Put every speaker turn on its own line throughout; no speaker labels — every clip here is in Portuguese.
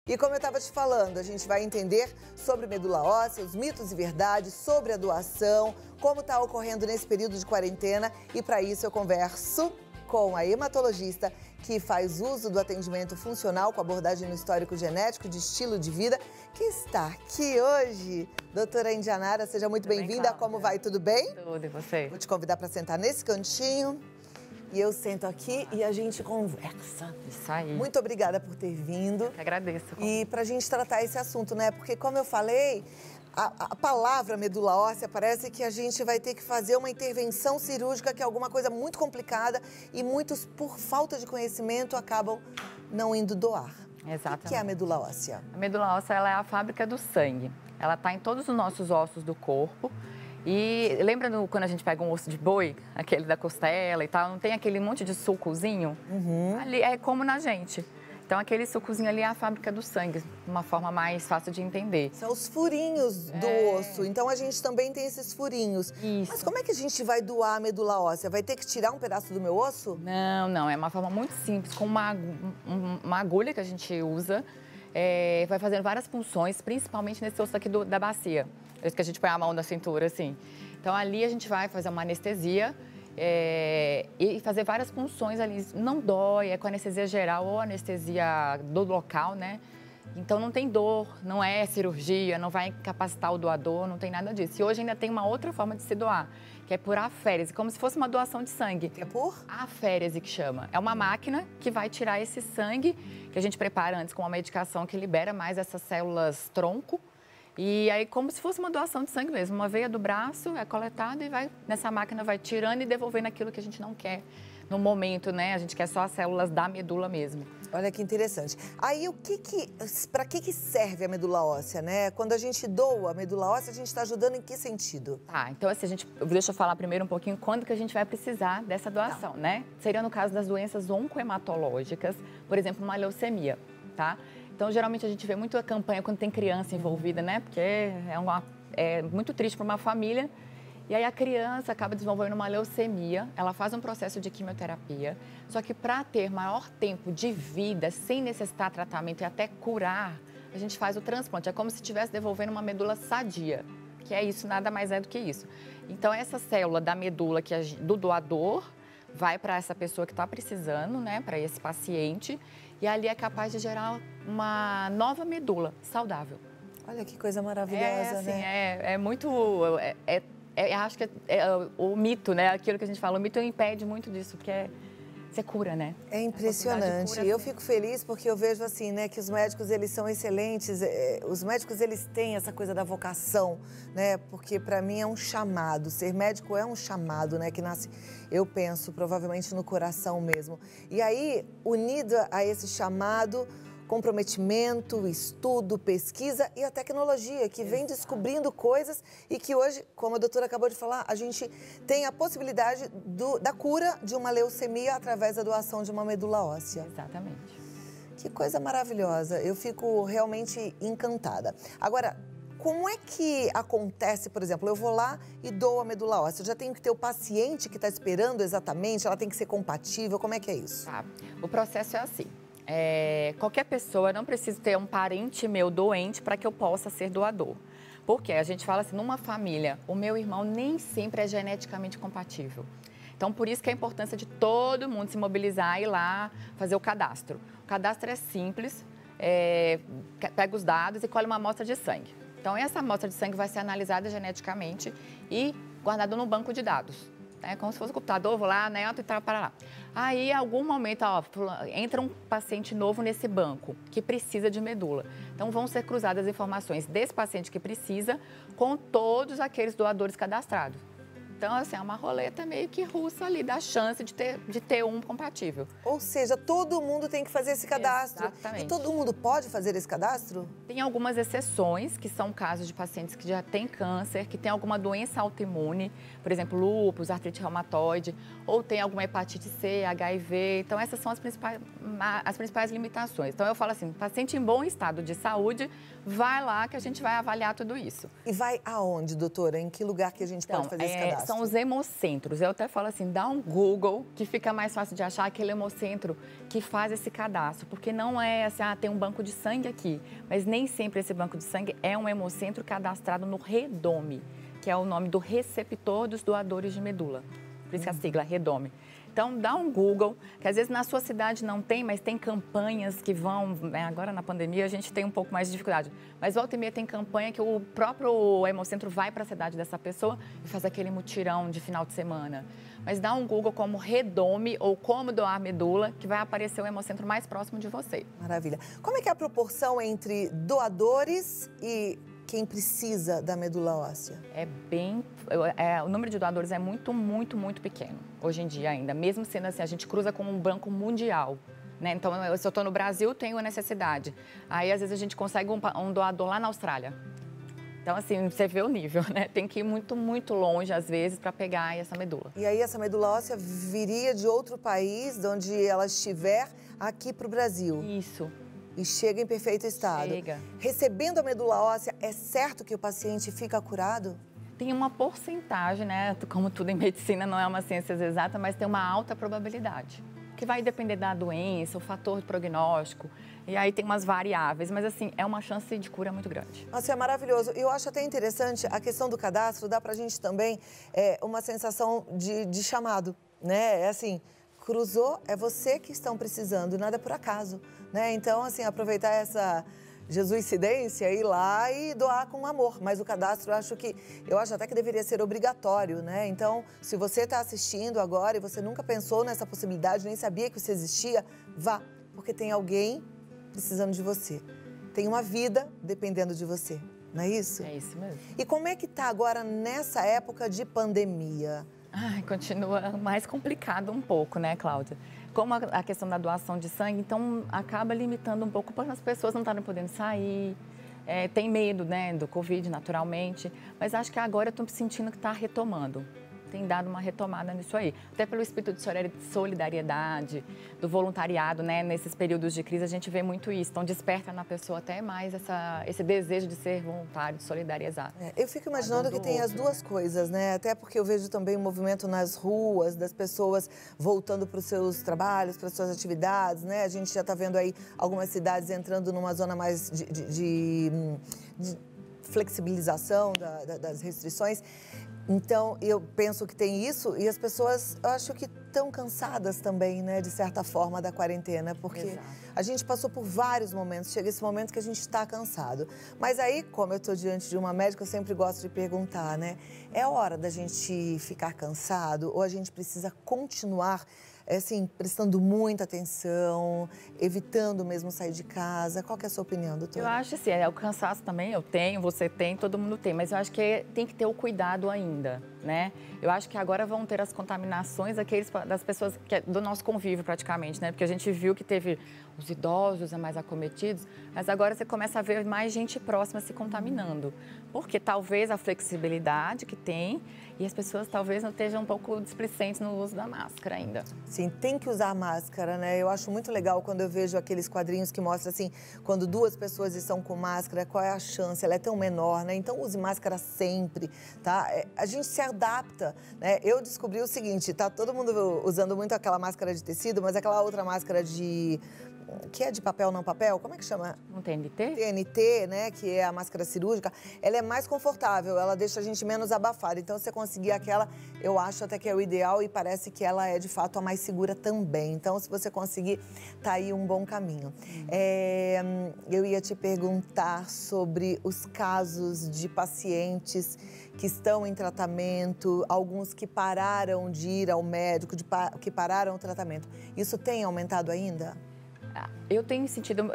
E como eu estava te falando, a gente vai entender sobre medula óssea, os mitos e verdades, sobre a doação, como está ocorrendo nesse período de quarentena. E para isso eu converso com a hematologista que faz uso do atendimento funcional com abordagem no histórico genético de estilo de vida, que está aqui hoje. Doutora Indianara, seja muito bem-vinda. Como vai? Tudo bem?
Tudo, e você?
Vou te convidar para sentar nesse cantinho. E eu sento aqui e a gente conversa.
Isso aí.
Muito obrigada por ter vindo.
Eu que agradeço.
E para a gente tratar esse assunto, né? Porque, como eu falei, a palavra medula óssea parece que a gente vai ter que fazer uma intervenção cirúrgica, que é alguma coisa muito complicada e muitos, por falta de conhecimento, acabam não indo doar.
Exatamente.
O que é a medula óssea?
A medula óssea, ela é a fábrica do sangue. Ela está em todos os nossos ossos do corpo. E lembra quando a gente pega um osso de boi, aquele da costela e tal, não tem aquele monte de sucozinho? Ali é como na gente. Então, aquele sucozinho ali é a fábrica do sangue, uma forma mais fácil de entender.
São os furinhos do osso. Então, a gente também tem esses furinhos.
Isso.
Mas como é que a gente vai doar a medula óssea? Vai ter que tirar um pedaço do meu osso?
Não, não. É uma forma muito simples, com uma agulha que a gente usa. Vai fazendo várias funções, principalmente nesse osso aqui da bacia. É isso que a gente põe a mão na cintura, assim. Então, ali a gente vai fazer uma anestesia e fazer várias funções ali. Não dói, é com anestesia geral ou anestesia do local, né? Então, não tem dor, não é cirurgia, não vai incapacitar o doador, não tem nada disso. E hoje ainda tem uma outra forma de se doar, que é por aférese, como se fosse uma doação de sangue.
Que é por?
Aférese, que chama. É uma máquina que vai tirar esse sangue, que a gente prepara antes com uma medicação que libera mais essas células tronco. E aí, como se fosse uma doação de sangue mesmo. Uma veia do braço é coletada e nessa máquina vai tirando e devolvendo aquilo que a gente não quer no momento, né? A gente quer só as células da medula mesmo.
Olha que interessante. Aí, para que serve a medula óssea, né? Quando a gente doa a medula óssea, a gente está ajudando em que sentido?
Tá, então assim, deixa eu falar primeiro um pouquinho quando que a gente vai precisar dessa doação, né? Seria no caso das doenças oncohematológicas, por exemplo, uma leucemia, tá? Então, geralmente, a gente vê muito a campanha quando tem criança envolvida, né? Porque é muito triste para uma família. E aí, a criança acaba desenvolvendo uma leucemia, ela faz um processo de quimioterapia. Só que, para ter maior tempo de vida, sem necessitar tratamento e até curar, a gente faz o transplante. É como se estivesse devolvendo uma medula sadia, que é isso, nada mais é do que isso. Então, essa célula da medula do doador vai para essa pessoa que está precisando, né? Para esse paciente. E ali é capaz de gerar uma nova medula saudável.
Olha que coisa maravilhosa, né?
É muito... acho que é o mito, né? Aquilo que a gente fala, o mito impede muito disso, porque você cura, né?
É impressionante.
Cura,
eu fico feliz porque eu vejo assim, né, que os médicos, eles são excelentes. Os médicos, eles têm essa coisa da vocação, né? Porque para mim é um chamado. Ser médico é um chamado, né? Que nasce, eu penso, provavelmente no coração mesmo. E aí, unido a esse chamado, comprometimento, estudo, pesquisa e a tecnologia, que vem descobrindo coisas e que hoje, como a doutora acabou de falar, a gente tem a possibilidade da cura de uma leucemia através da doação de uma medula óssea.
Exatamente.
Que coisa maravilhosa, eu fico realmente encantada. Agora, como é que acontece, por exemplo, eu vou lá e dou a medula óssea, eu já tenho que ter o paciente que está esperando exatamente, ela tem que ser compatível, como é que é isso?
Tá. O processo é assim. Qualquer pessoa, não precisa ter um parente meu doente para que eu possa ser doador. Porque a gente fala assim, numa família, o meu irmão nem sempre é geneticamente compatível. Então, por isso que a importância de todo mundo se mobilizar e ir lá fazer o cadastro. O cadastro é simples, pega os dados e colhe uma amostra de sangue. Então, essa amostra de sangue vai ser analisada geneticamente e guardada no banco de dados. É como se fosse um computador, vou lá, neto e tal, para lá. Aí, em algum momento, entra um paciente novo nesse banco, que precisa de medula. Então, vão ser cruzadas as informações desse paciente que precisa com todos aqueles doadores cadastrados. Então, assim, é uma roleta meio que russa ali, da chance de ter um compatível.
Ou seja, todo mundo tem que fazer esse cadastro.
Exatamente.
E todo mundo pode fazer esse cadastro?
Tem algumas exceções, que são casos de pacientes que já têm câncer, que têm alguma doença autoimune, por exemplo, lúpus, artrite reumatoide, ou tem alguma hepatite C, HIV. Então, essas são as principais limitações. Então, eu falo assim, paciente em bom estado de saúde, vai lá que a gente vai avaliar tudo isso.
E vai aonde, doutora? Em que lugar que a gente pode fazer esse cadastro?
São os hemocentros. Eu até falo assim, dá um Google, que fica mais fácil de achar aquele hemocentro que faz esse cadastro. Porque não é assim, tem um banco de sangue aqui. Mas nem sempre esse banco de sangue é um hemocentro cadastrado no REDOME, que é o nome do receptor dos doadores de medula. Por isso que a sigla é REDOME. Então, dá um Google, que às vezes na sua cidade não tem, mas tem campanhas que vão... Agora, na pandemia, a gente tem um pouco mais de dificuldade. Mas volta e meia tem campanha que o próprio Hemocentro vai para a cidade dessa pessoa e faz aquele mutirão de final de semana. Mas dá um Google como REDOME ou como doar medula, que vai aparecer o Hemocentro mais próximo de você.
Maravilha. Como é que é a proporção entre doadores e quem precisa da medula óssea?
O número de doadores é muito, muito, muito pequeno, hoje em dia ainda. Mesmo sendo assim, a gente cruza com um banco mundial, né? Então, se eu estou no Brasil, tenho a necessidade. Aí, às vezes, a gente consegue um doador lá na Austrália. Então, assim, você vê o nível, né? Tem que ir muito, muito longe, às vezes, para pegar essa medula.
E aí, essa medula óssea viria de outro país, de onde ela estiver, aqui para o Brasil?
Isso.
E chega em perfeito estado.
Chega.
Recebendo a medula óssea, é certo que o paciente fica curado?
Tem uma porcentagem, né? Como tudo em medicina não é uma ciência exata, mas tem uma alta probabilidade. Que vai depender da doença, o fator de prognóstico. E aí tem umas variáveis, mas assim, é uma chance de cura muito grande.
Nossa, é maravilhoso. Eu acho até interessante a questão do cadastro, dá pra gente também uma sensação de chamado, né? É assim, cruzou, é você que estão precisando, nada é por acaso, né? Então, assim, aproveitar essa jesuicidência, ir lá e doar com amor. Mas o cadastro, eu acho até que deveria ser obrigatório, né? Então, se você está assistindo agora e você nunca pensou nessa possibilidade, nem sabia que isso existia, vá, porque tem alguém precisando de você. Tem uma vida dependendo de você, não é isso?
É isso mesmo.
E como é que tá agora nessa época de pandemia?
Continua mais complicado um pouco, né, Cláudia? Como a questão da doação de sangue, então acaba limitando um pouco, porque as pessoas não estarem podendo sair, tem medo, né, do Covid, naturalmente, mas acho que agora eu estou sentindo que está retomando. Tem dado uma retomada nisso aí. Até pelo espírito de solidariedade, do voluntariado, né? Nesses períodos de crise, a gente vê muito isso. Então, desperta na pessoa até mais esse desejo de ser voluntário, de solidarizar.
Eu fico imaginando que tem as duas coisas, né? Até porque eu vejo também o movimento nas ruas, das pessoas voltando para os seus trabalhos, para as suas atividades, né? A gente já está vendo aí algumas cidades entrando numa zona mais de flexibilização das restrições. Então, eu penso que tem isso e as pessoas, eu acho que estão cansadas também, né, de certa forma, da quarentena, porque
Exato.
A gente passou por vários momentos, chega esse momento que a gente está cansado. Mas aí, como eu estou diante de uma médica, eu sempre gosto de perguntar, né, é hora da gente ficar cansado ou a gente precisa continuar assim, prestando muita atenção, evitando mesmo sair de casa? Qual que é a sua opinião, doutora?
Eu acho assim, o cansaço também eu tenho, você tem, todo mundo tem, mas eu acho que tem que ter o cuidado ainda, né? Eu acho que agora vão ter as contaminações das pessoas do nosso convívio praticamente, né? Porque a gente viu que teve os idosos mais acometidos, mas agora você começa a ver mais gente próxima se contaminando. Porque talvez a flexibilidade que tem e as pessoas talvez não estejam um pouco displicentes no uso da máscara ainda.
Sim, tem que usar máscara, né? Eu acho muito legal quando eu vejo aqueles quadrinhos que mostram assim, quando duas pessoas estão com máscara, qual é a chance? Ela é tão menor, né? Então use máscara sempre, tá? A gente se adapta, né? Eu descobri o seguinte, tá todo mundo usando muito aquela máscara de tecido, mas aquela outra máscara que é de papel, não papel, como é que chama?
Um TNT?
TNT, né, que é a máscara cirúrgica, ela é mais confortável, ela deixa a gente menos abafada. Então, você conseguir aquela, eu acho até que é o ideal e parece que ela é, de fato, a mais segura também. Então, se você conseguir, tá aí um bom caminho. Eu ia te perguntar sobre os casos de pacientes que estão em tratamento, alguns que pararam de ir ao médico, que pararam o tratamento. Isso tem aumentado ainda?
Eu tenho sentido,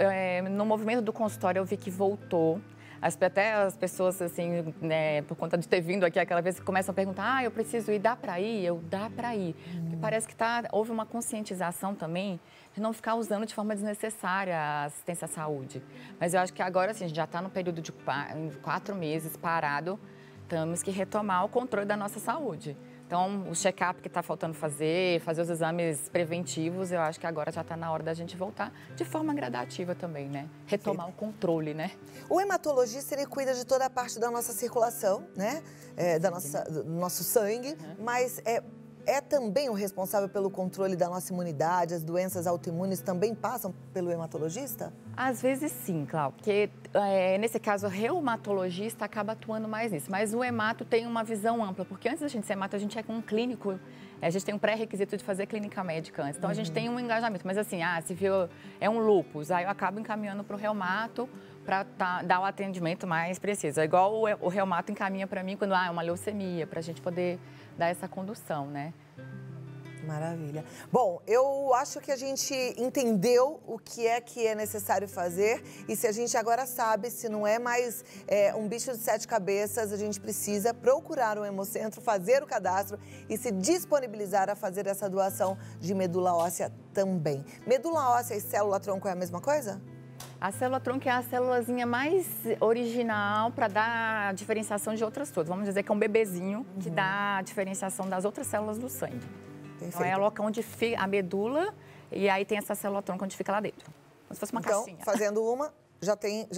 no movimento do consultório eu vi que voltou, até as pessoas assim, né, por conta de ter vindo aqui aquela vez, começam a perguntar, eu preciso ir, dá para ir? Dá para ir. Porque parece que houve uma conscientização também de não ficar usando de forma desnecessária a assistência à saúde. Mas eu acho que agora, assim, a gente já está no período de 4 meses parado, temos que retomar o controle da nossa saúde. Então, o check-up que está faltando fazer os exames preventivos, eu acho que agora já está na hora da gente voltar de forma gradativa também, né? Retomar o controle, né?
O hematologista, ele cuida de toda a parte da nossa circulação, né? Do nosso sangue, mas é também o responsável pelo controle da nossa imunidade, as doenças autoimunes também passam pelo hematologista?
Às vezes sim, Cláudia, porque nesse caso o reumatologista acaba atuando mais nisso, mas o hemato tem uma visão ampla, porque antes da gente ser hemato, a gente é com um clínico, a gente tem um pré-requisito de fazer clínica médica antes, então a gente tem um engajamento, mas assim, se viu, é um lúpus, aí eu acabo encaminhando para o reumato para dar o atendimento mais preciso. É igual o reumato encaminha para mim quando é uma leucemia, para a gente poder dar essa condução, né?
Maravilha. Bom, eu acho que a gente entendeu o que é necessário fazer e se a gente agora sabe, se não é mais um bicho de 7 cabeças, a gente precisa procurar o Hemocentro, fazer o cadastro e se disponibilizar a fazer essa doação de medula óssea também. Medula óssea e célula-tronco é a mesma coisa?
A célula-tronco é a célulazinha mais original para dar a diferenciação de outras todas. Vamos dizer que é um bebezinho que dá a diferenciação das outras células do sangue.
Perfeito.
Então é o local onde fica a medula e aí tem essa célula-tronco onde fica lá dentro. Como se fosse uma caixinha.
Então, fazendo uma, tem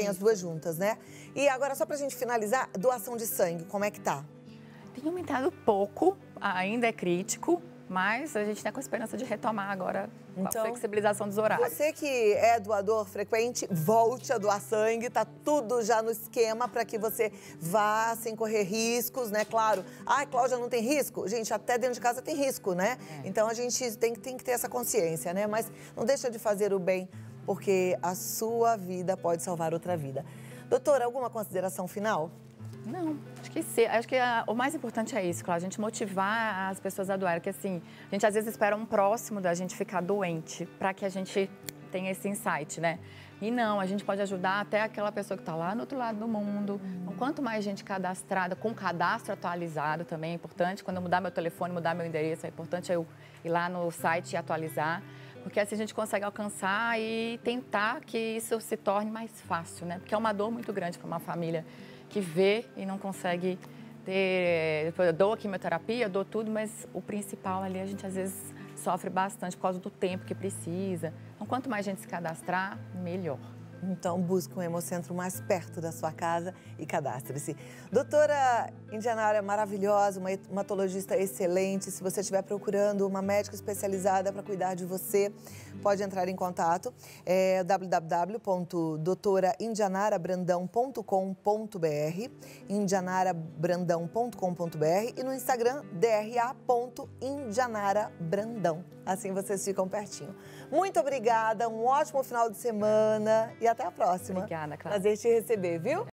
as duas juntas, né? E agora, só pra gente finalizar, doação de sangue, como é que tá?
Tem aumentado pouco, ainda é crítico, mas a gente está com a esperança de retomar agora com a flexibilização dos horários.
Você que é doador frequente, volte a doar sangue, tá tudo já no esquema para que você vá sem correr riscos, né? Claro. Cláudia, não tem risco? Gente, até dentro de casa tem risco, né? Então a gente tem que ter essa consciência, né? Mas não deixa de fazer o bem, porque a sua vida pode salvar outra vida. Doutora, alguma consideração final?
Não, acho que sim. Acho que o mais importante é isso, Cláudia, a gente motivar as pessoas a doar, porque assim, a gente às vezes espera um próximo da gente ficar doente para que a gente tenha esse insight, né? E não, a gente pode ajudar até aquela pessoa que está lá no outro lado do mundo. Então, quanto mais gente cadastrada, com cadastro atualizado também é importante. Quando eu mudar meu telefone, mudar meu endereço, é importante eu ir lá no site e atualizar. Porque assim a gente consegue alcançar e tentar que isso se torne mais fácil, né? Porque é uma dor muito grande para uma família que vê e não consegue ter... Eu dou quimioterapia, dou tudo, mas o principal ali a gente às vezes sofre bastante por causa do tempo que precisa. Então, quanto mais gente se cadastrar, melhor.
Então, busque um Hemocentro mais perto da sua casa e cadastre-se. Doutora Indianara, maravilhosa, uma hematologista excelente. Se você estiver procurando uma médica especializada para cuidar de você, pode entrar em contato. É www.doutoraindianarabrandão.com.br, indianarabrandão.com.br e no Instagram, dra.indianarabrandão. Assim vocês ficam pertinho. Muito obrigada, um ótimo final de semana e até a próxima.
Obrigada, Cláudia.
Prazer te receber, viu?